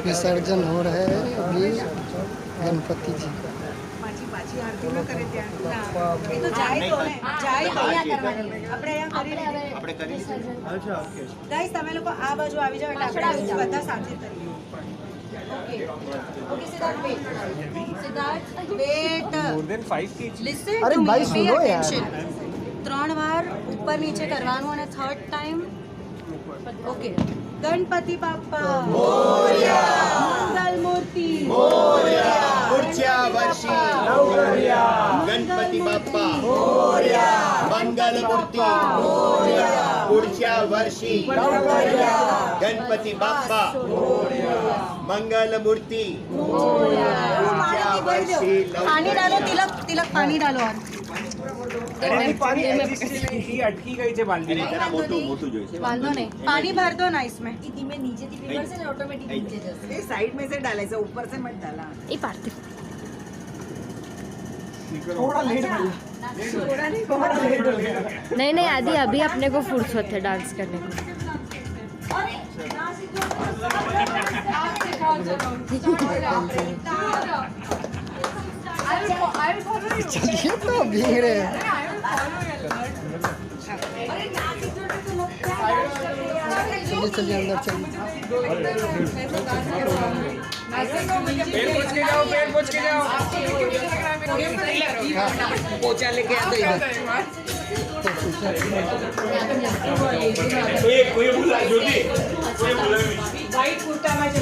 विसर्जन हो रहा है अभी गणपति जी का। ગાઈસ તમે લોકો આ બાજુ આવી જાઓ એટલે આપણે બધા સાથે કરીએ. Okay okay Siddharth weight More than 5 kg. Listen અરે ટુ ભાઈ, મી, પે સુનો યાર. અટેન્શન. 3 વાર ઉપર નીચે કરવાનું અને third time okay. Ganpati Bappa Morya, Mangal Murti Morya, पुढच्या वर्षी गणपती बाप्पा मोरया, मंगल मूर्ती मोरया, पुढच्या वर्षी गणपती बाप्पा मोरया, मंगल मूर्ती मोरया, पुढच्या वर्षी પાણી ડાલો. તિલક તિલક પાણી ડાલો. ही अटकी गई છે બાલદી जरा मोठું મોટું જોઈશે. વાંધો નહીં, પાણી भर दो ना इसमें. धीमे नीचे થી પીવડશે ને ઓટોમેટિક નીચે જશે. ये साइड में से डाला ऐसा ऊपर से मत डाला. એ પાડતી थोड़ा लेट हो गया. थोड़ा नहीं बहुत लेट हो गया. नहीं नहीं आदि अभी अपने को फुर्सत है डांस करने को। चलिए तो भीड़ है। चलिए चलिए अंदर चलिए। पेड़ पोछ के जाओ पेड़ पोछ के जाओ पोछा लेके आ तो इधर. कोई बोला ज्योति कोई बोला वाइट कुर्ता में जो